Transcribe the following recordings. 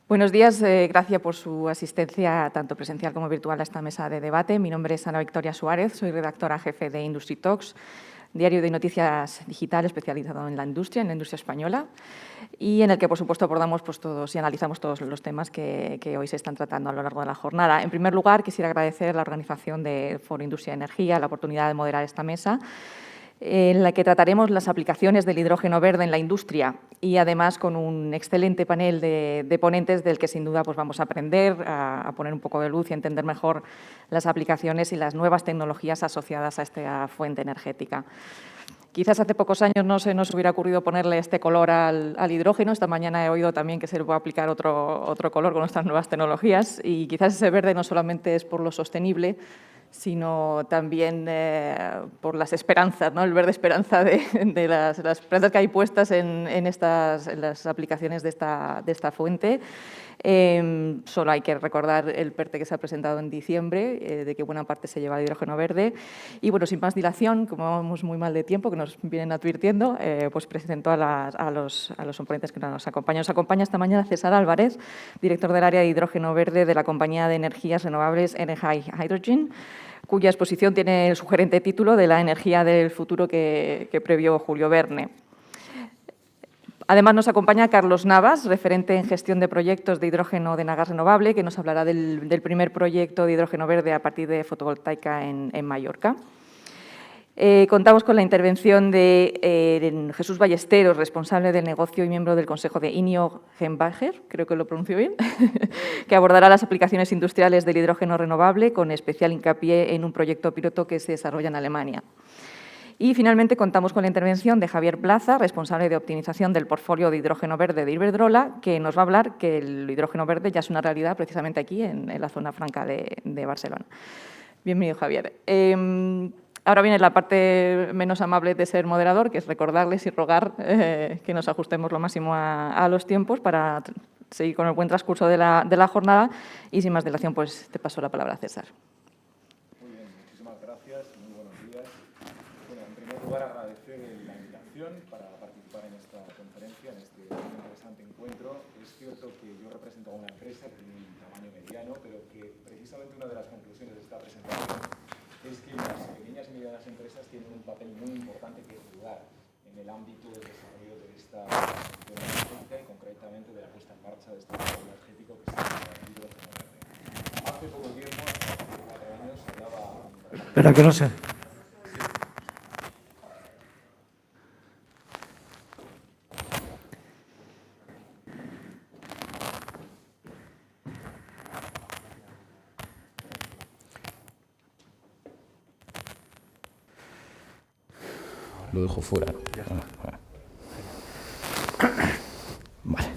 Buenos días, gracias por su asistencia tanto presencial como virtual a esta mesa de debate. Mi nombre es Ana Victoria Suárez, soy redactora jefe de Industry Talks, diario de noticias digital especializado en la industria española, y en el que, por supuesto, abordamos todos y analizamos todos los temas que hoy se están tratando a lo largo de la jornada. En primer lugar, quisiera agradecer a la organización de Foro Industria y Energía la oportunidad de moderar esta mesa, en la que trataremos las aplicaciones del hidrógeno verde en la industria y, además, con un excelente panel de ponentes del que, sin duda, vamos a aprender, a poner un poco de luz y a entender mejor las aplicaciones y las nuevas tecnologías asociadas a esta fuente energética. Quizás hace pocos años no se nos hubiera ocurrido ponerle este color al hidrógeno. Esta mañana he oído también que se le puede aplicar otro color con nuestras nuevas tecnologías, y quizás ese verde no solamente es por lo sostenible, sino también por las esperanzas, ¿no? El verde esperanza de las esperanzas que hay puestas en las aplicaciones de esta fuente. Solo hay que recordar el PERTE que se ha presentado en diciembre, de que buena parte se lleva de hidrógeno verde. Y, bueno, sin más dilación, como vamos muy mal de tiempo, que nos vienen advirtiendo, pues presento a los ponentes que nos acompañan. Nos acompaña esta mañana César Álvarez, director del área de hidrógeno verde de la compañía de energías renovables Energy Hydrogen, cuya exposición tiene el sugerente título de la energía del futuro que previó Julio Verne. Además, nos acompaña Carlos Navas, referente en gestión de proyectos de hidrógeno de gas renovable, que nos hablará del primer proyecto de hidrógeno verde a partir de fotovoltaica en Mallorca. Contamos con la intervención de Jesús Ballesteros, responsable del negocio y miembro del consejo de INIO Genbacher, creo que lo pronuncio bien, que abordará las aplicaciones industriales del hidrógeno renovable, con especial hincapié en un proyecto piloto que se desarrolla en Alemania. Y, finalmente, contamos con la intervención de Javier Plaza, responsable de optimización del portfolio de hidrógeno verde de Iberdrola, que nos va a hablar que el hidrógeno verde ya es una realidad precisamente aquí, en la zona franca de Barcelona. Bienvenido, Javier. Ahora viene la parte menos amable de ser moderador, que es recordarles y rogar que nos ajustemos lo máximo a los tiempos para seguir con el buen transcurso de la jornada. Y, sin más dilación, pues te paso la palabra a César. Muy bien, muchísimas gracias. Muy buenos días. Bueno, en primer lugar, agradecer la invitación para participar en esta conferencia, en este interesante encuentro. Es cierto que yo represento a una empresa que tiene un tamaño mediano, pero que precisamente una de las conclusiones de esta presentación es que las pequeñas y medianas empresas tienen un papel muy importante que jugar en el ámbito del desarrollo de esta transición energética y, concretamente, de la puesta en marcha de este modelo energético que se llama hidrógeno verde. Hace poco tiempo, hace 4 años, se hablaba... Espera, que no sé. Lo dejo fuera. Vale.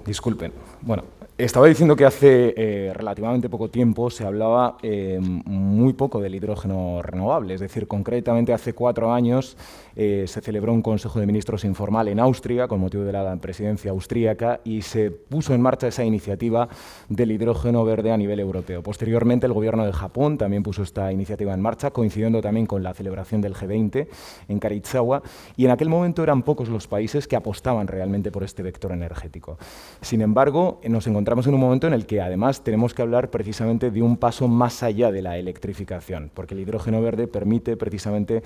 Disculpen. Bueno, estaba diciendo que hace relativamente poco tiempo se hablaba muy poco del hidrógeno renovable. Es decir, concretamente hace 4 años se celebró un Consejo de Ministros informal en Austria con motivo de la presidencia austríaca y se puso en marcha esa iniciativa del hidrógeno verde a nivel europeo. Posteriormente, el Gobierno de Japón también puso esta iniciativa en marcha, coincidiendo también con la celebración del G20 en Karizawa, y en aquel momento eran pocos los países que apostaban realmente por este vector energético. Sin embargo, nos encontramos en un momento en el que, además, tenemos que hablar precisamente de un paso más allá de la electrificación, porque el hidrógeno verde permite precisamente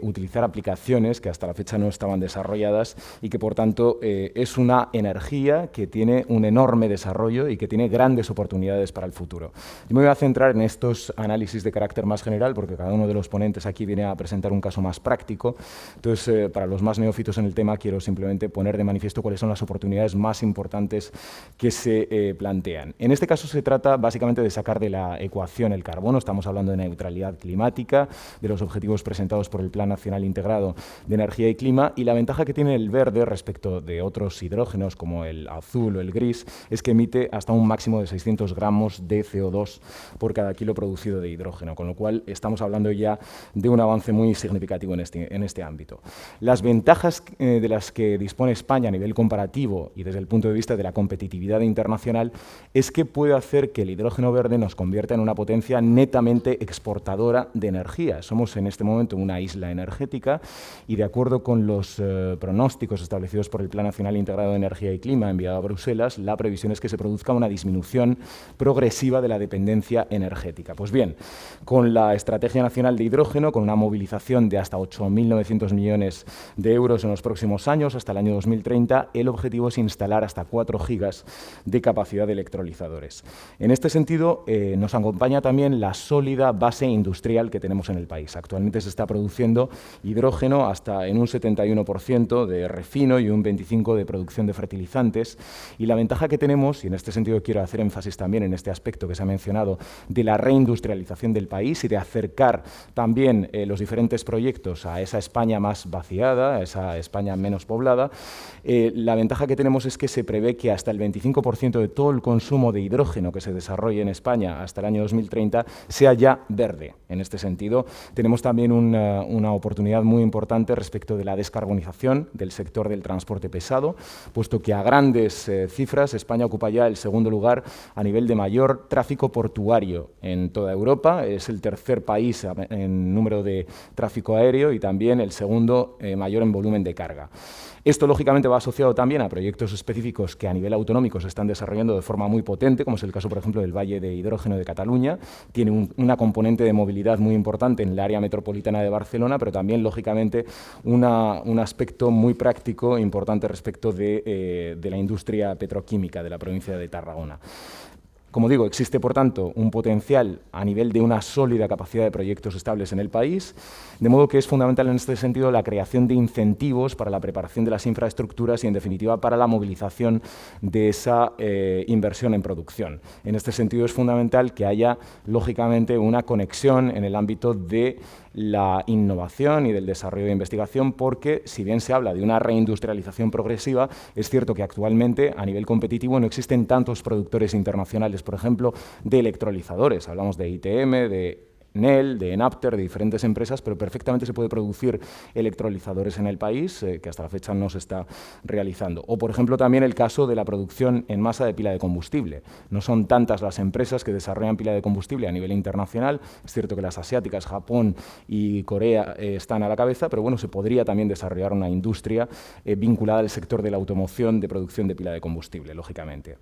utilizar aplicaciones que hasta la fecha no estaban desarrolladas y que, por tanto, es una energía que tiene un enorme desarrollo y que tiene grandes oportunidades para el futuro. Yo me voy a centrar en estos análisis de carácter más general, porque cada uno de los ponentes aquí viene a presentar un caso más práctico. Entonces, para los más neófitos en el tema, quiero simplemente poner de manifiesto cuáles son las oportunidades más importantes que se plantean. En este caso se trata básicamente de sacar de la ecuación el carbono. Estamos hablando de neutralidad climática, de los objetivos presentados por el Plan Nacional Integrado de Energía y Clima, y la ventaja que tiene el verde respecto de otros hidrógenos como el azul o el gris es que emite hasta un máximo de 600 gramos de CO2 por cada kilo producido de hidrógeno, con lo cual estamos hablando ya de un avance muy significativo en este ámbito. Las ventajas de las que dispone España a nivel comparativo y desde el punto de vista de la competitividad internacional internacional, es que puede hacer que el hidrógeno verde nos convierta en una potencia netamente exportadora de energía. Somos en este momento una isla energética y, de acuerdo con los pronósticos establecidos por el Plan Nacional Integrado de Energía y Clima enviado a Bruselas, la previsión es que se produzca una disminución progresiva de la dependencia energética. Pues bien, con la Estrategia Nacional de Hidrógeno, con una movilización de hasta 8.900 millones de euros en los próximos años, hasta el año 2030, el objetivo es instalar hasta 4 gigas de capacidad de electrolizadores. En este sentido, nos acompaña también la sólida base industrial que tenemos en el país. Actualmente se está produciendo hidrógeno hasta en un 71% de refino y un 25% de producción de fertilizantes, y la ventaja que tenemos, y en este sentido quiero hacer énfasis también en este aspecto que se ha mencionado, de la reindustrialización del país y de acercar también los diferentes proyectos a esa España más vaciada, a esa España menos poblada, la ventaja que tenemos es que se prevé que hasta el 25% de todo el consumo de hidrógeno que se desarrolle en España hasta el año 2030 sea ya verde. En este sentido, tenemos también una oportunidad muy importante respecto de la descarbonización del sector del transporte pesado, puesto que a grandes cifras España ocupa ya el segundo lugar a nivel de mayor tráfico portuario en toda Europa. Es el tercer país en número de tráfico aéreo y también el segundo mayor en volumen de carga. Esto, lógicamente, va asociado también a proyectos específicos que a nivel autonómico se están desarrollando de forma muy potente, como es el caso, por ejemplo, del Valle de Hidrógeno de Cataluña. Tiene una componente de movilidad muy importante en el área metropolitana de Barcelona, pero también, lógicamente, un aspecto muy práctico e importante respecto de la industria petroquímica de la provincia de Tarragona. Como digo, existe, por tanto, un potencial a nivel de una sólida capacidad de proyectos estables en el país, de modo que es fundamental en este sentido la creación de incentivos para la preparación de las infraestructuras y, en definitiva, para la movilización de esa inversión en producción. En este sentido es fundamental que haya, lógicamente, una conexión en el ámbito de la innovación y del desarrollo de investigación, porque, si bien se habla de una reindustrialización progresiva, es cierto que actualmente, a nivel competitivo, no existen tantos productores internacionales, por ejemplo, de electrolizadores. Hablamos de ITM, de NEL, de Enapter, de diferentes empresas, pero perfectamente se puede producir electrolizadores en el país, que hasta la fecha no se está realizando. O, por ejemplo, también el caso de la producción en masa de pila de combustible. No son tantas las empresas que desarrollan pila de combustible a nivel internacional. Es cierto que las asiáticas, Japón y Corea, están a la cabeza, pero bueno, se podría también desarrollar una industria vinculada al sector de la automoción de producción de pila de combustible, lógicamente.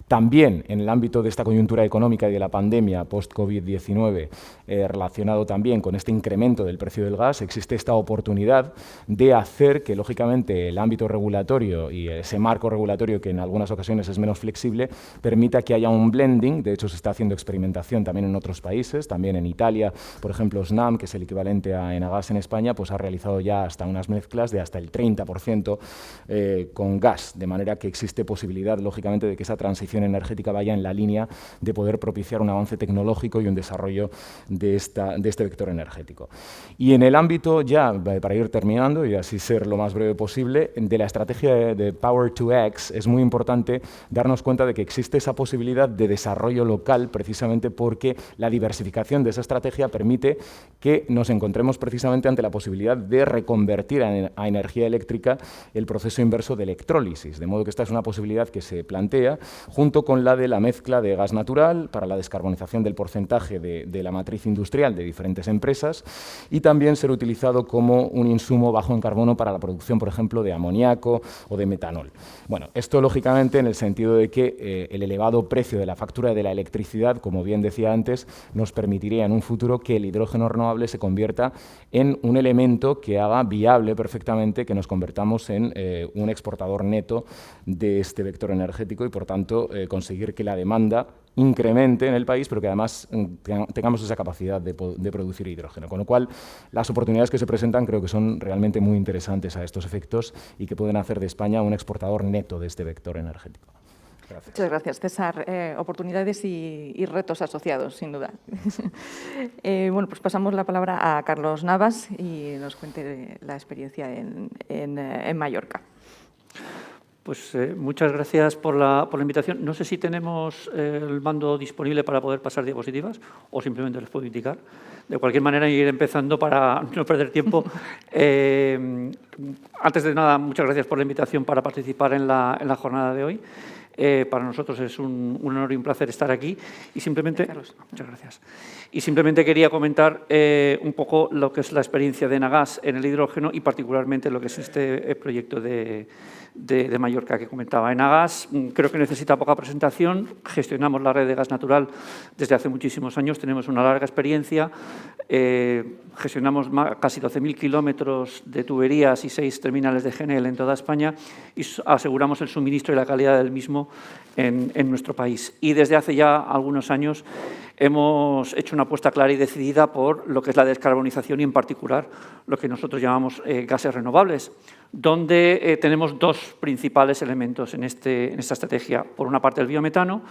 También en el ámbito de esta coyuntura económica y de la pandemia post-COVID-19, relacionado también con este incremento del precio del gas, existe esta oportunidad de hacer que, lógicamente, el ámbito regulatorio y ese marco regulatorio, que en algunas ocasiones es menos flexible, permita que haya un blending. De hecho, se está haciendo experimentación también en otros países, también en Italia, por ejemplo, Snam, que es el equivalente a Enagas en España, pues ha realizado ya hasta unas mezclas de hasta el 30% con gas, de manera que existe posibilidad, lógicamente, de que esa transición energética vaya en la línea de poder propiciar un avance tecnológico y un desarrollo de este vector energético. Y en el ámbito, ya para ir terminando y así ser lo más breve posible, de la estrategia de Power-to-X, es muy importante darnos cuenta de que existe esa posibilidad de desarrollo local, precisamente porque la diversificación de esa estrategia permite que nos encontremos precisamente ante la posibilidad de reconvertir a energía eléctrica el proceso inverso de electrólisis, de modo que esta es una posibilidad que se plantea junto con la de la mezcla de gas natural para la descarbonización del porcentaje de la matriz industrial de diferentes empresas, y también ser utilizado como un insumo bajo en carbono para la producción, por ejemplo, de amoníaco o de metanol. Bueno, esto lógicamente en el sentido de que el elevado precio de la factura de la electricidad, como bien decía antes, nos permitiría en un futuro que el hidrógeno renovable se convierta en un elemento que haga viable perfectamente que nos convertamos en un exportador neto de este vector energético y, por tanto, conseguir que la demanda incremente en el país, pero que además tengamos esa capacidad de producir hidrógeno. Con lo cual, las oportunidades que se presentan creo que son realmente muy interesantes a estos efectos y que pueden hacer de España un exportador neto de este vector energético. Gracias. Muchas gracias, César. Oportunidades y retos asociados, sin duda. Bueno, pues pasamos la palabra a Carlos Navas y nos cuente la experiencia en Mallorca. Pues muchas gracias por la invitación. No sé si tenemos el mando disponible para poder pasar diapositivas o simplemente les puedo indicar. De cualquier manera, ir empezando para no perder tiempo. Antes de nada, muchas gracias por la invitación para participar en la jornada de hoy. Para nosotros es un honor y un placer estar aquí. Y simplemente, muchas gracias. Y simplemente quería comentar un poco lo que es la experiencia de Enagás en el hidrógeno y particularmente lo que es este proyecto de Mallorca que comentaba. Enagás creo que necesita poca presentación. Gestionamos la red de gas natural desde hace muchísimos años. Tenemos una larga experiencia. Gestionamos casi 12.000 kilómetros de tuberías y 6 terminales de GNL en toda España y aseguramos el suministro y la calidad del mismo en nuestro país. Y desde hace ya algunos años hemos hecho una apuesta clara y decidida por lo que es la descarbonización y, en particular, lo que nosotros llamamos gases renovables, donde tenemos dos principales elementos en esta estrategia. Por una parte, el biometano,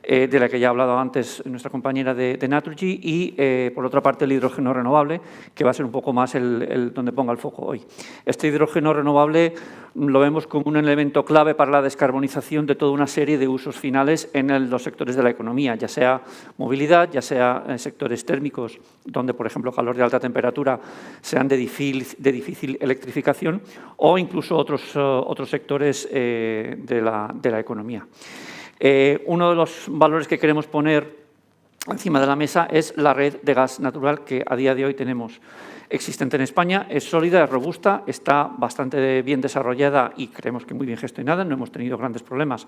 de la que ya ha hablado antes nuestra compañera de Naturgy, y por otra parte el hidrógeno renovable, que va a ser un poco más donde ponga el foco hoy. Este hidrógeno renovable lo vemos como un elemento clave para la descarbonización de toda una serie de usos finales en los sectores de la economía, ya sea movilidad, ya sea en sectores térmicos, donde, por ejemplo, calor de alta temperatura sean de difícil electrificación, o incluso otros sectores de la economía. Uno de los valores que queremos poner encima de la mesa es la red de gas natural que a día de hoy tenemos existente en España. Es sólida, es robusta, está bastante bien desarrollada y creemos que muy bien gestionada. No hemos tenido grandes problemas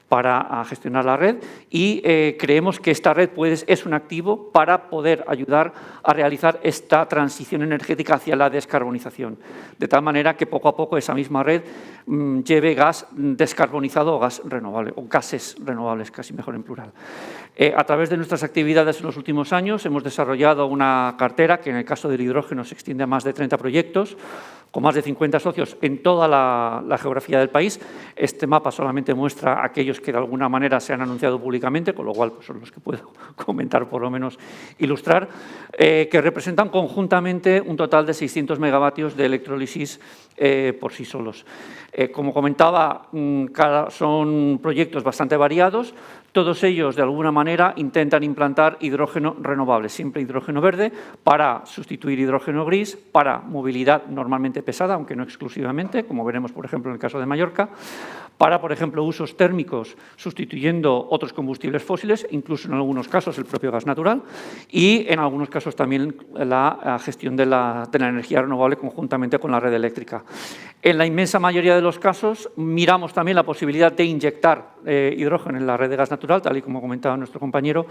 para gestionar la red y creemos que esta red es un activo para poder ayudar a realizar esta transición energética hacia la descarbonización, de tal manera que poco a poco esa misma red lleve gas descarbonizado o gas renovable, o gases renovables, casi mejor en plural. A través de nuestras actividades en los últimos años hemos desarrollado una cartera que en el caso del hidrógeno se extiende a más de 30 proyectos, con más de 50 socios en toda la geografía del país. Este mapa solamente muestra aquellos que de alguna manera se han anunciado públicamente, con lo cual pues, son los que puedo comentar, por lo menos ilustrar, que representan conjuntamente un total de 600 megavatios de electrólisis por sí solos. Como comentaba, son proyectos bastante variados. Todos ellos, de alguna manera, intentan implantar hidrógeno renovable, siempre hidrógeno verde, para sustituir hidrógeno gris, para movilidad normalmente pesada, aunque no exclusivamente, como veremos, por ejemplo, en el caso de Mallorca, para, por ejemplo, usos térmicos, sustituyendo otros combustibles fósiles, incluso en algunos casos el propio gas natural, y en algunos casos también la gestión de la energía renovable conjuntamente con la red eléctrica. En la inmensa mayoría de los casos, miramos también la posibilidad de inyectar hidrógeno en la red de gas natural, tal y como comentaba nuestro compañero,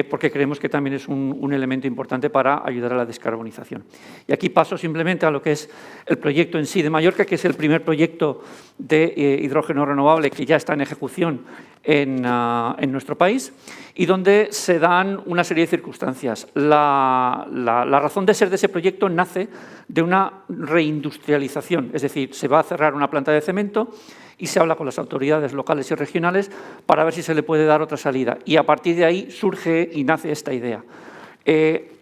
porque creemos que también es un elemento importante para ayudar a la descarbonización. Y aquí paso simplemente a lo que es el proyecto en sí de Mallorca, que es el primer proyecto de hidrógeno renovable que ya está en ejecución en nuestro país y donde se dan una serie de circunstancias. La razón de ser de ese proyecto nace de una reindustrialización, es decir, se va a cerrar una planta de cemento y se habla con las autoridades locales y regionales para ver si se le puede dar otra salida. Y a partir de ahí surge y nace esta idea.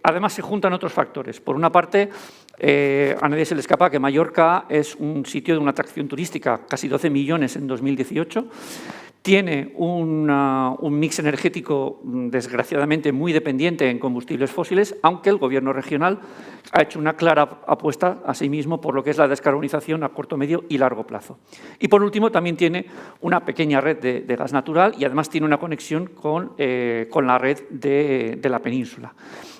Además, se juntan otros factores. Por una parte, a nadie se le escapa que Mallorca es un sitio de una atracción turística, casi 12 millones en 2018. Tiene un mix energético, desgraciadamente, muy dependiente en combustibles fósiles, aunque el Gobierno regional ha hecho una clara apuesta, asimismo, por lo que es la descarbonización a corto, medio y largo plazo. Y, por último, también tiene una pequeña red de gas natural y, además, tiene una conexión con la red de la península.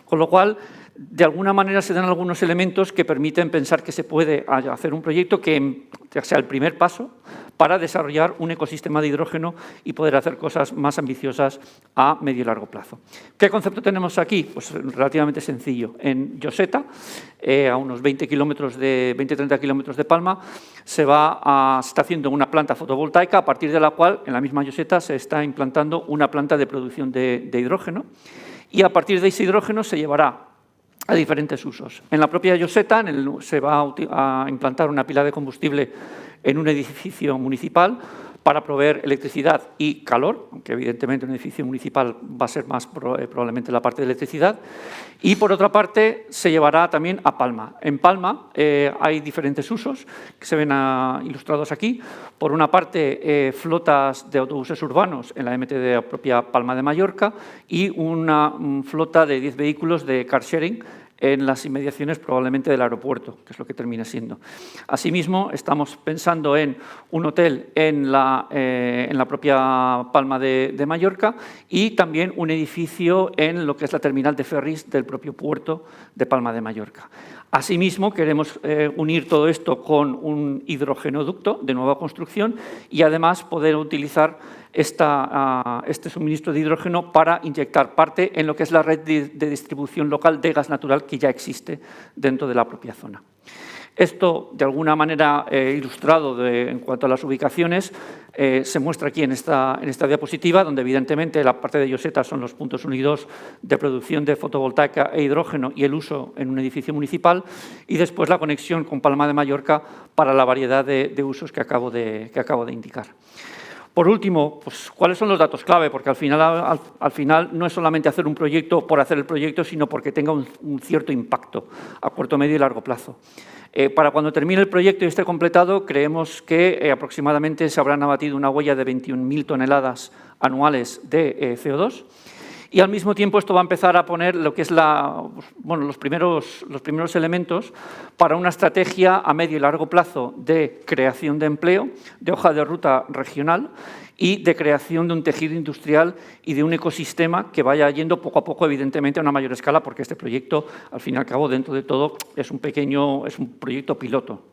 Con lo cual, de alguna manera se dan algunos elementos que permiten pensar que se puede hacer un proyecto que sea el primer paso para desarrollar un ecosistema de hidrógeno y poder hacer cosas más ambiciosas a medio y largo plazo. ¿Qué concepto tenemos aquí? Pues relativamente sencillo. En Lloseta, a unos 20-30 kilómetros de Palma, se está haciendo una planta fotovoltaica a partir de la cual, en la misma Lloseta, se está implantando una planta de producción de hidrógeno y a partir de ese hidrógeno se llevará a diferentes usos. En la propia Lloseta se va a implantar una pila de combustible en un edificio municipal para proveer electricidad y calor, aunque evidentemente un edificio municipal va a ser más probablemente la parte de electricidad. Y por otra parte se llevará también a Palma. En Palma hay diferentes usos que se ven ilustrados aquí. Por una parte, flotas de autobuses urbanos en la MT de la propia Palma de Mallorca y una flota de 10 vehículos de car sharing en las inmediaciones probablemente del aeropuerto, que es lo que termina siendo. Asimismo, estamos pensando en un hotel en la propia Palma de Mallorca y también un edificio en lo que es la terminal de ferries del propio puerto de Palma de Mallorca. Asimismo, queremos unir todo esto con un hidrogenoducto de nueva construcción y además poder utilizar este suministro de hidrógeno para inyectar parte en lo que es la red de distribución local de gas natural que ya existe dentro de la propia zona. Esto, de alguna manera, ilustrado en cuanto a las ubicaciones, se muestra aquí en esta diapositiva, donde evidentemente la parte de Lloseta son los puntos 1 y 2 de producción de fotovoltaica e hidrógeno y el uso en un edificio municipal, y después la conexión con Palma de Mallorca para la variedad de usos que acabo de indicar. Por último, pues, ¿cuáles son los datos clave? Porque al final no es solamente hacer un proyecto por hacer el proyecto, sino porque tenga un cierto impacto a corto, medio y largo plazo. Para cuando termine el proyecto y esté completado, creemos que aproximadamente se habrán abatido una huella de 21.000 toneladas anuales de CO2. Y al mismo tiempo esto va a empezar a poner lo que es los primeros elementos para una estrategia a medio y largo plazo de creación de empleo, de hoja de ruta regional y de creación de un tejido industrial y de un ecosistema que vaya yendo poco a poco, evidentemente, a una mayor escala, porque este proyecto, al fin y al cabo, dentro de todo, es un proyecto piloto.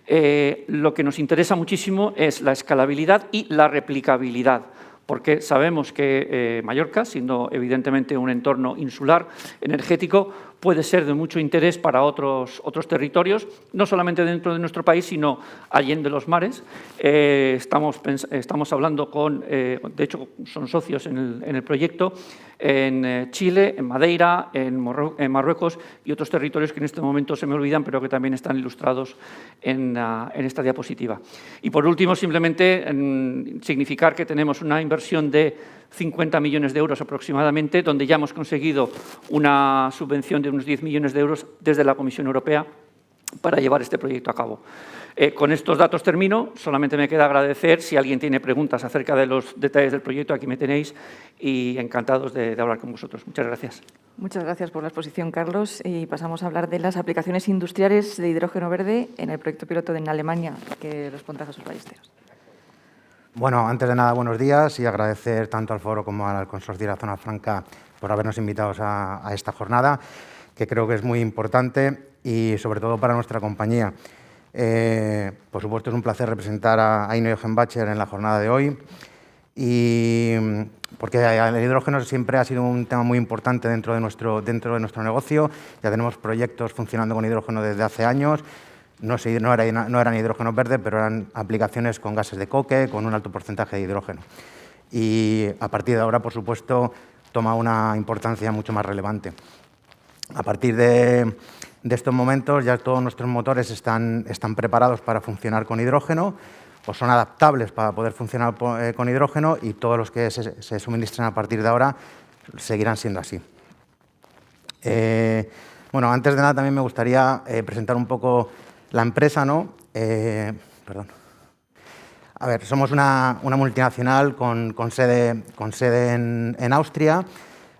Lo que nos interesa muchísimo es la escalabilidad y la replicabilidad, porque sabemos que Mallorca, siendo evidentemente un entorno insular, energético, puede ser de mucho interés para otros territorios, no solamente dentro de nuestro país, sino allende los mares. Estamos hablando de hecho, son socios en el proyecto, en Chile, en Madeira, en Marruecos y otros territorios que en este momento se me olvidan, pero que también están ilustrados en esta diapositiva. Y por último, simplemente significar que tenemos una inversión de 50 millones de euros aproximadamente, donde ya hemos conseguido una subvención de unos 10 millones de euros desde la Comisión Europea para llevar este proyecto a cabo. Con estos datos termino. Solamente me queda agradecer. Si alguien tiene preguntas acerca de los detalles del proyecto, aquí me tenéis, y encantados de hablar con vosotros. Muchas gracias. Muchas gracias por la exposición, Carlos. Y pasamos a hablar de las aplicaciones industriales de hidrógeno verde en el proyecto piloto en Alemania, que responda a Jesús Ballesteros. Bueno, antes de nada, buenos días y agradecer tanto al foro como al Consorcio de la Zona Franca por habernos invitado a esta jornada, que creo que es muy importante y sobre todo para nuestra compañía. Por supuesto, es un placer representar a Aino Eichenbacher en la jornada de hoy, y porque el hidrógeno siempre ha sido un tema muy importante dentro de nuestro negocio. Ya tenemos proyectos funcionando con hidrógeno desde hace años. No eran hidrógeno verde, pero eran aplicaciones con gases de coque, con un alto porcentaje de hidrógeno. Y a partir de ahora, por supuesto, toma una importancia mucho más relevante. A partir de estos momentos, ya todos nuestros motores están preparados para funcionar con hidrógeno, o son adaptables para poder funcionar con hidrógeno, y todos los que se suministren a partir de ahora seguirán siendo así. Bueno, antes de nada también me gustaría presentar un poco la empresa, ¿no? Perdón. A ver, somos una multinacional con sede en Austria.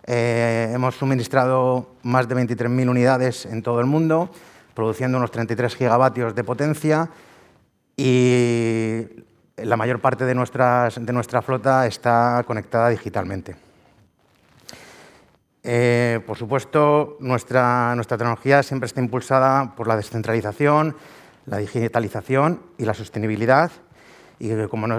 Hemos suministrado más de 23.000 unidades en todo el mundo, produciendo unos 33 gigavatios de potencia, y la mayor parte de nuestra flota está conectada digitalmente. Por supuesto, nuestra tecnología siempre está impulsada por la descentralización, la digitalización y la sostenibilidad, y como no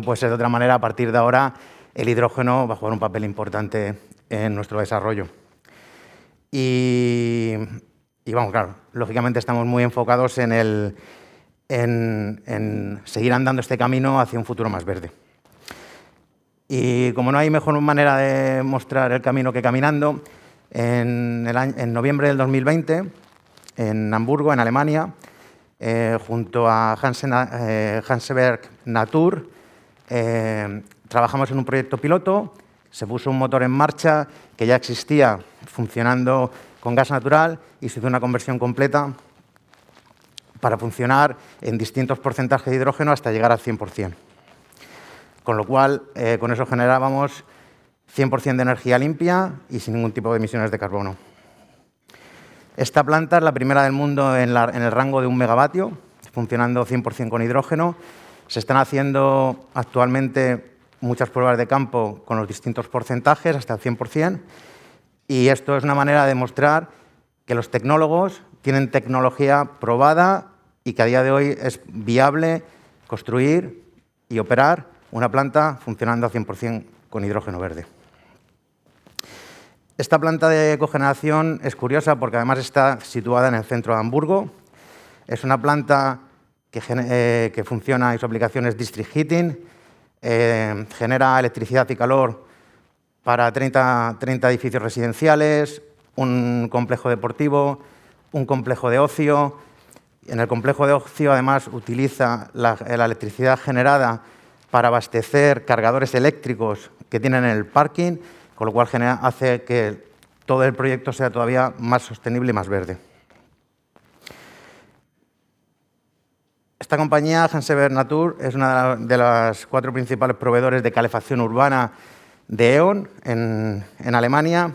puede ser de otra manera, a partir de ahora el hidrógeno va a jugar un papel importante en nuestro desarrollo. Y vamos, claro, lógicamente estamos muy enfocados en seguir andando este camino hacia un futuro más verde. Y como no hay mejor manera de mostrar el camino que caminando, en noviembre del 2020, en Hamburgo, en Alemania, junto a Hanseberg Natur, trabajamos en un proyecto piloto. Se puso un motor en marcha que ya existía funcionando con gas natural y se hizo una conversión completa para funcionar en distintos porcentajes de hidrógeno hasta llegar al 100%. Con lo cual, con eso generábamos 100% de energía limpia y sin ningún tipo de emisiones de carbono. Esta planta es la primera del mundo en el rango de 1 megavatio, funcionando 100% con hidrógeno. Se están haciendo actualmente muchas pruebas de campo con los distintos porcentajes, hasta el 100%, y esto es una manera de demostrar que los tecnólogos tienen tecnología probada y que a día de hoy es viable construir y operar una planta funcionando al 100% con hidrógeno verde. Esta planta de cogeneración es curiosa porque además está situada en el centro de Hamburgo. Es una planta que funciona y su aplicación es district heating, genera electricidad y calor para 30 edificios residenciales, un complejo deportivo, un complejo de ocio. En el complejo de ocio, además, utiliza la electricidad generada para abastecer cargadores eléctricos que tienen en el parking, con lo cual hace que todo el proyecto sea todavía más sostenible y más verde. Esta compañía, Henseber Natur, es una de las 4 principales proveedores de calefacción urbana de E.ON en Alemania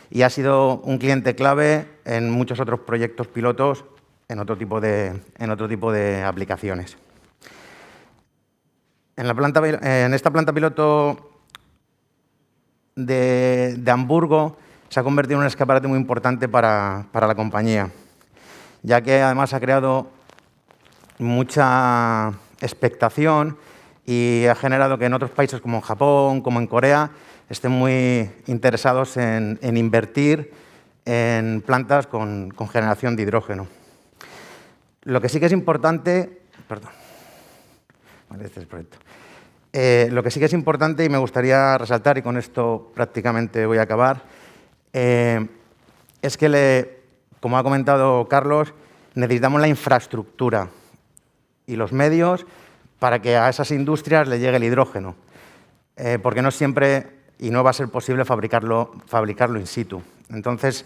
y ha sido un cliente clave en muchos otros proyectos pilotos en otro tipo de aplicaciones. En esta planta piloto de Hamburgo se ha convertido en un escaparate muy importante para la compañía, ya que además ha creado mucha expectación y ha generado que en otros países como en Japón, como en Corea, estén muy interesados en invertir en plantas con generación de hidrógeno. Lo que sí que es importante, lo que sí que es importante y me gustaría resaltar, y con esto prácticamente voy a acabar, es que, como ha comentado Carlos, necesitamos la infraestructura y los medios para que a esas industrias le llegue el hidrógeno, porque no siempre y no va a ser posible fabricarlo in situ. Entonces,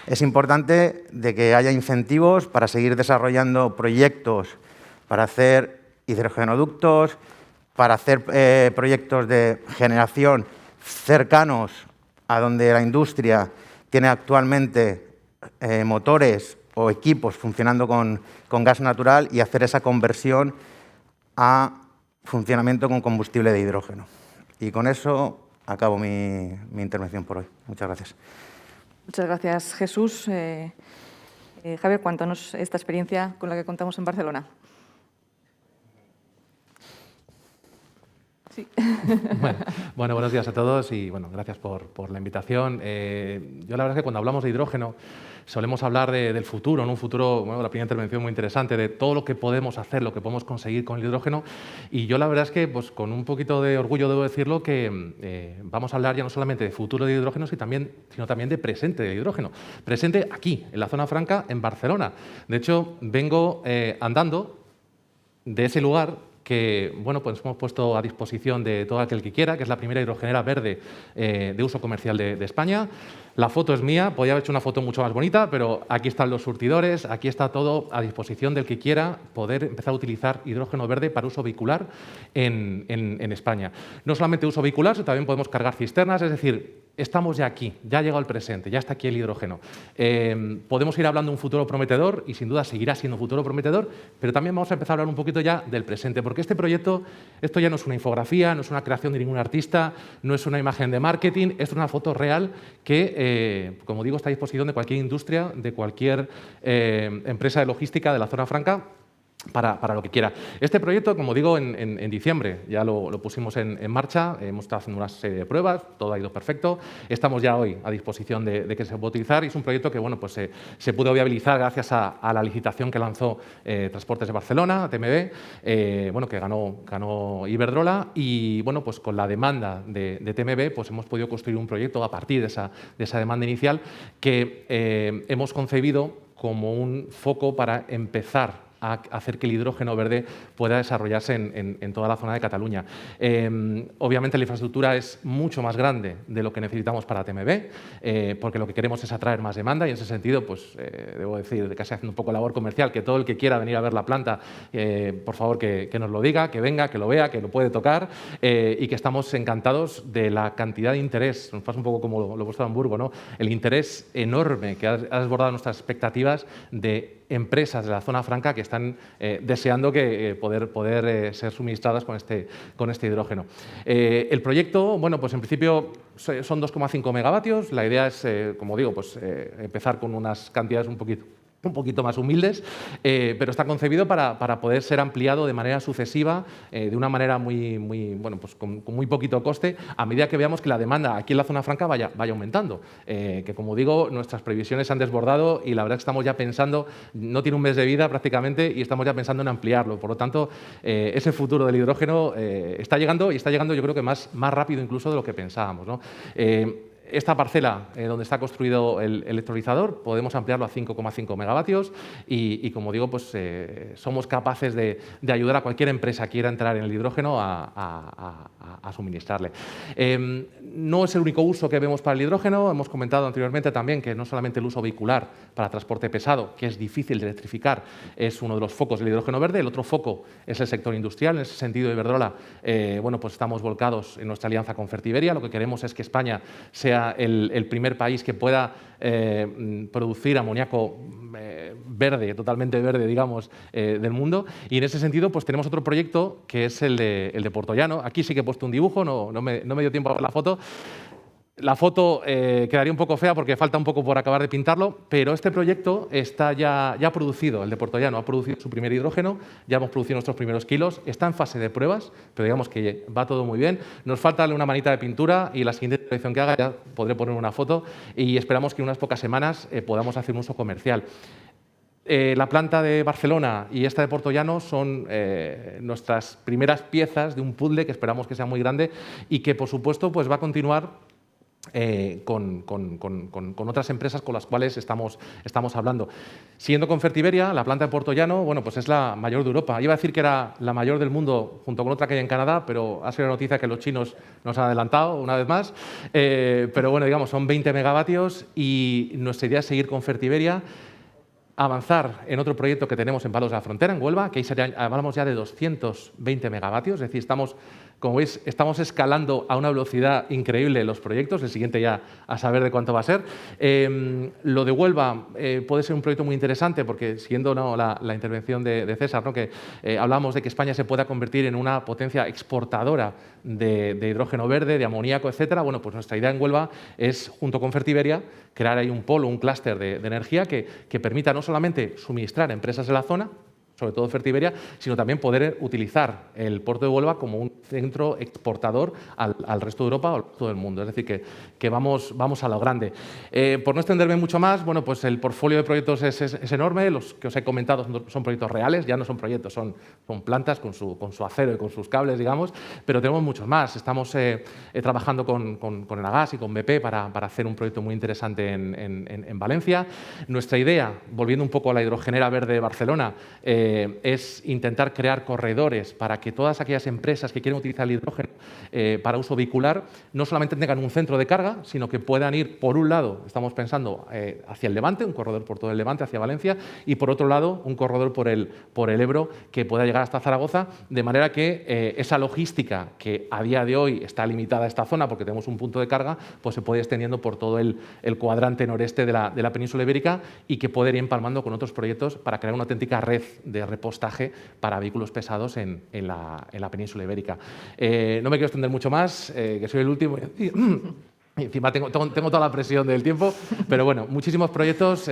es importante de que haya incentivos para seguir desarrollando proyectos para hacer hidrogenoductos, para hacer proyectos de generación cercanos a donde la industria tiene actualmente motores o equipos funcionando con gas natural y hacer esa conversión a funcionamiento con combustible de hidrógeno. Y con eso acabo mi intervención por hoy. Muchas gracias. Muchas gracias, Jesús. Javier, cuéntanos esta experiencia con la que contamos en Barcelona. Sí. Bueno, buenos días a todos y gracias por la invitación. Yo la verdad es que cuando hablamos de hidrógeno solemos hablar del futuro, en un futuro, la primera intervención muy interesante, de todo lo que podemos hacer, lo que podemos conseguir con el hidrógeno. Y yo la verdad es que con un poquito de orgullo debo decirlo que vamos a hablar ya no solamente de futuro de hidrógeno, sino también de presente de hidrógeno. Presente aquí, en la zona franca, en Barcelona. De hecho, vengo andando de ese lugar que pues hemos puesto a disposición de todo aquel que quiera, que es la primera hidrogenera verde de uso comercial de España. La foto es mía, podría haber hecho una foto mucho más bonita, pero aquí están los surtidores, aquí está todo a disposición del que quiera poder empezar a utilizar hidrógeno verde para uso vehicular en España. No solamente uso vehicular, sino también podemos cargar cisternas, es decir, estamos ya aquí, ya ha llegado el presente, ya está aquí el hidrógeno. Podemos ir hablando de un futuro prometedor y sin duda seguirá siendo un futuro prometedor, pero también vamos a empezar a hablar un poquito ya del presente, porque este proyecto, esto ya no es una infografía, no es una creación de ningún artista, no es una imagen de marketing, es una foto real que, como digo, está a disposición de cualquier industria, de cualquier empresa de logística de la zona franca, para lo que quiera. Este proyecto, como digo, en diciembre ya lo pusimos en marcha, hemos estado haciendo una serie de pruebas, todo ha ido perfecto, estamos ya hoy a disposición de que se pueda utilizar y es un proyecto que se pudo viabilizar gracias a la licitación que lanzó Transportes de Barcelona, TMB, que ganó Iberdrola y pues con la demanda de TMB pues hemos podido construir un proyecto a partir de esa demanda inicial que hemos concebido como un foco para empezar a hacer que el hidrógeno verde pueda desarrollarse en toda la zona de Cataluña. Obviamente la infraestructura es mucho más grande de lo que necesitamos para TMB, porque lo que queremos es atraer más demanda y en ese sentido, pues debo decir, casi haciendo un poco labor comercial, que todo el que quiera venir a ver la planta, por favor que nos lo diga, que venga, que lo vea, que lo puede tocar y que estamos encantados de la cantidad de interés. Nos pasa un poco como lo he puesto en Hamburgo, ¿no? El interés enorme que ha desbordado nuestras expectativas de empresas de la zona franca que están deseando que poder ser suministradas con este hidrógeno. El proyecto, bueno, pues en principio son 2,5 megavatios. La idea es, como digo, pues empezar con unas cantidades un poquito más humildes, pero está concebido para poder ser ampliado de manera sucesiva, de una manera bueno, pues con muy poquito coste, a medida que veamos que la demanda aquí en la zona franca vaya aumentando. Que, como digo, nuestras previsiones se han desbordado y la verdad es que estamos ya pensando, no tiene un mes de vida prácticamente, y estamos ya pensando en ampliarlo. Por lo tanto, ese futuro del hidrógeno está llegando, y está llegando yo creo que más rápido incluso de lo que pensábamos, ¿no? Esta parcela donde está construido el electrolizador podemos ampliarlo a 5,5 megavatios y como digo, pues somos capaces de ayudar a cualquier empresa que quiera entrar en el hidrógeno a suministrarle. No es el único uso que vemos para el hidrógeno. Hemos comentado anteriormente también que no solamente el uso vehicular para transporte pesado, que es difícil de electrificar, es uno de los focos del hidrógeno verde. El otro foco es el sector industrial. En ese sentido, Iberdrola, bueno, pues estamos volcados en nuestra alianza con Fertiberia. Lo que queremos es que España sea el primer país que pueda producir amoníaco verde, totalmente verde, digamos, del mundo. Y en ese sentido, pues tenemos otro proyecto que es el de Portollano. Aquí sí que he puesto un dibujo, no me dio tiempo a ver la foto. La foto quedaría un poco fea porque falta un poco por acabar de pintarlo, pero este proyecto está ya producido. El de Portollano ha producido su primer hidrógeno, ya hemos producido nuestros primeros kilos, está en fase de pruebas, pero digamos que va todo muy bien. Nos falta darle una manita de pintura y la siguiente intervención que haga ya podré poner una foto y esperamos que en unas pocas semanas podamos hacer un uso comercial. La planta de Barcelona y esta de Portollano son nuestras primeras piezas de un puzzle que esperamos que sea muy grande y que, por supuesto, pues va a continuar con otras empresas con las cuales estamos hablando. Siguiendo con Fertiberia, la planta de Portollano, bueno, pues es la mayor de Europa. Iba a decir que era la mayor del mundo junto con otra que hay en Canadá, pero ha sido la noticia que los chinos nos han adelantado una vez más. Pero bueno, digamos, son 20 megavatios y nuestra idea es seguir con Fertiberia, avanzar en otro proyecto que tenemos en Palos de la Frontera, en Huelva, que ahí hablamos ya de 220 megavatios, es decir, estamos, como veis, estamos escalando a una velocidad increíble los proyectos, el siguiente ya a saber de cuánto va a ser. Lo de Huelva puede ser un proyecto muy interesante porque, siguiendo la intervención de César, ¿no? Que hablamos de que España se pueda convertir en una potencia exportadora de hidrógeno verde, de amoníaco, etcétera. Bueno, pues nuestra idea en Huelva es, junto con Fertiberia, crear ahí un polo, un clúster de energía que permita no solamente suministrar a empresas de la zona, sobre todo Fertiberia, sino también poder utilizar el puerto de Huelva como un centro exportador al resto de Europa o al resto del mundo. Es decir, que vamos a lo grande. Por no extenderme mucho más, bueno, pues el portfolio de proyectos es enorme. Los que os he comentado son proyectos reales, ya no son proyectos, son plantas con su acero y con sus cables, digamos, pero tenemos muchos más. Estamos trabajando con Enagas y con BP para hacer un proyecto muy interesante en Valencia. Nuestra idea, volviendo un poco a la hidrogenera verde de Barcelona, es intentar crear corredores para que todas aquellas empresas que quieren utilizar el hidrógeno para uso vehicular no solamente tengan un centro de carga, sino que puedan ir, por un lado, estamos pensando hacia el Levante, un corredor por todo el Levante, hacia Valencia, y por otro lado, un corredor por el Ebro que pueda llegar hasta Zaragoza, de manera que esa logística que a día de hoy está limitada a esta zona porque tenemos un punto de carga, pues se puede ir extendiendo por todo el cuadrante noreste de la península ibérica y que puede ir empalmando con otros proyectos para crear una auténtica red de repostaje para vehículos pesados en la península ibérica. No me quiero extender mucho más, que soy el último. Y encima tengo toda la presión del tiempo, pero bueno, muchísimos proyectos,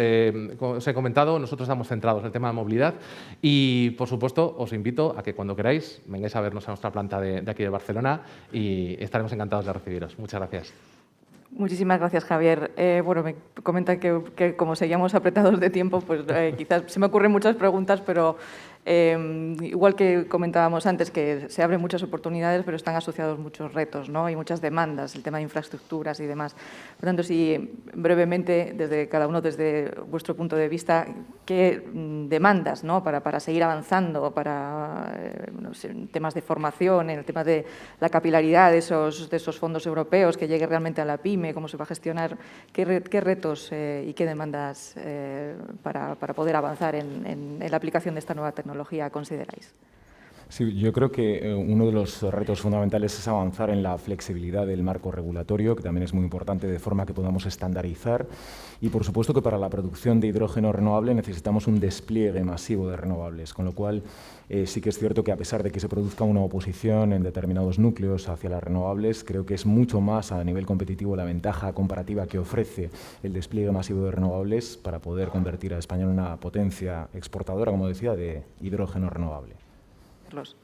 como os he comentado, nosotros estamos centrados en el tema de movilidad y, por supuesto, os invito a que cuando queráis vengáis a vernos a nuestra planta de aquí de Barcelona y estaremos encantados de recibiros. Muchas gracias. Muchísimas gracias, Javier. Bueno, me comentan que como seguíamos apretados de tiempo, pues quizás se me ocurren muchas preguntas, pero Igual que comentábamos antes, que se abren muchas oportunidades, pero están asociados muchos retos, ¿no? Y muchas demandas, el tema de infraestructuras y demás. Por tanto, si brevemente, desde cada uno, desde vuestro punto de vista, ¿qué demandas, ¿no? para seguir avanzando, para no sé, temas de formación, en el tema de la capilaridad de esos fondos europeos, que llegue realmente a la PYME, cómo se va a gestionar, qué retos y qué demandas para poder avanzar en la aplicación de esta nueva tecnología consideráis? Sí, yo creo que uno de los retos fundamentales es avanzar en la flexibilidad del marco regulatorio, que también es muy importante, de forma que podamos estandarizar. Y, por supuesto, que para la producción de hidrógeno renovable necesitamos un despliegue masivo de renovables, con lo cual sí que es cierto que, a pesar de que se produzca una oposición en determinados núcleos hacia las renovables, creo que es mucho más a nivel competitivo la ventaja comparativa que ofrece el despliegue masivo de renovables para poder convertir a España en una potencia exportadora, como decía, de hidrógeno renovable. Carlos.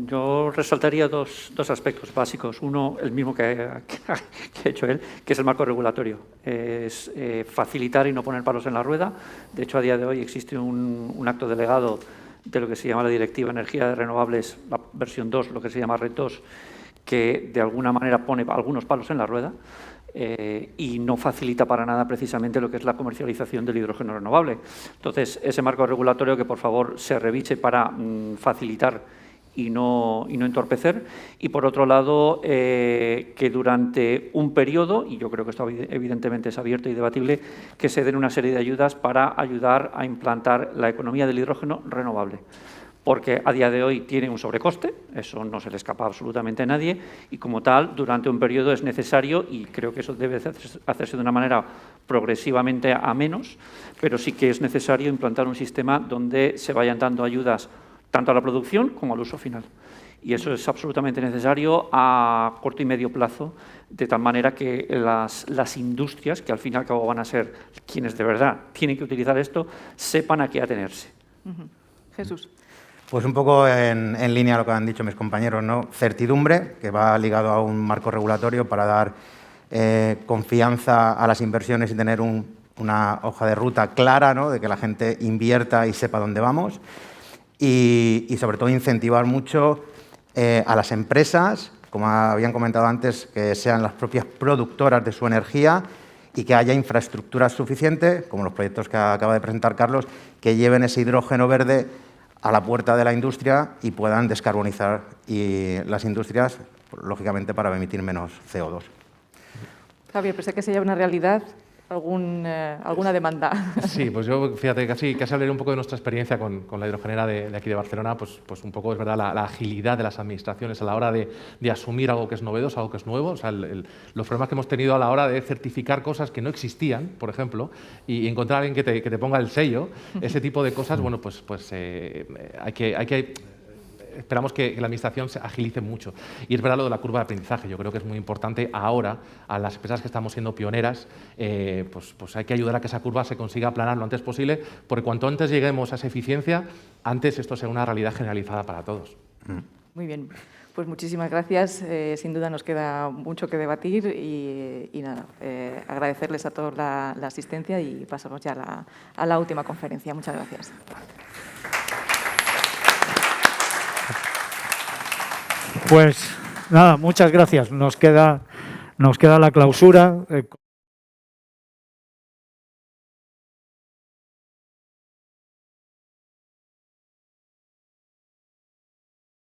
Yo resaltaría dos aspectos básicos. Uno, el mismo que ha hecho él, que es el marco regulatorio. Es facilitar y no poner palos en la rueda. De hecho, a día de hoy existe un acto delegado de lo que se llama la Directiva Energía de Renovables, la versión 2, lo que se llama RED 2, que de alguna manera pone algunos palos en la rueda. Y no facilita para nada precisamente lo que es la comercialización del hidrógeno renovable. Entonces, ese marco regulatorio que por favor se revise para facilitar y no entorpecer. Y por otro lado, que durante un periodo, y yo creo que esto evidentemente es abierto y debatible, que se den una serie de ayudas para ayudar a implantar la economía del hidrógeno renovable. Porque a día de hoy tiene un sobrecoste, eso no se le escapa absolutamente a nadie, y como tal, durante un periodo es necesario, y creo que eso debe hacerse de una manera progresivamente a menos, pero sí que es necesario implantar un sistema donde se vayan dando ayudas tanto a la producción como al uso final. Y eso es absolutamente necesario a corto y medio plazo, de tal manera que las industrias, que al fin y al cabo van a ser quienes de verdad tienen que utilizar esto, sepan a qué atenerse. Jesús. Pues un poco en línea a lo que han dicho mis compañeros, ¿no? Certidumbre, que va ligado a un marco regulatorio para dar confianza a las inversiones y tener una hoja de ruta clara, ¿no? De que la gente invierta y sepa dónde vamos. Y sobre todo incentivar mucho a las empresas, como habían comentado antes, que sean las propias productoras de su energía y que haya infraestructura suficiente, como los proyectos que acaba de presentar Carlos, que lleven ese hidrógeno verde a la puerta de la industria y puedan descarbonizar las industrias, lógicamente, para emitir menos CO2. Javier, pensé que sería una realidad alguna demanda. Sí, pues yo, fíjate, casi hablaré un poco de nuestra experiencia con la hidrogenera de aquí de Barcelona, pues un poco, es verdad, la agilidad de las administraciones a la hora de asumir algo que es novedoso, algo que es nuevo, o sea, los problemas que hemos tenido a la hora de certificar cosas que no existían, por ejemplo, y encontrar a alguien que te ponga el sello, ese tipo de cosas, bueno, pues hay que esperamos que la Administración se agilice mucho. Y es verdad lo de la curva de aprendizaje. Yo creo que es muy importante ahora, a las empresas que estamos siendo pioneras, pues hay que ayudar a que esa curva se consiga aplanar lo antes posible, porque cuanto antes lleguemos a esa eficiencia, antes esto sea una realidad generalizada para todos. Muy bien. Pues muchísimas gracias. Sin duda nos queda mucho que debatir y nada, agradecerles a todos la asistencia y pasamos ya a la última conferencia. Muchas gracias. Pues nada, muchas gracias. Nos queda la clausura.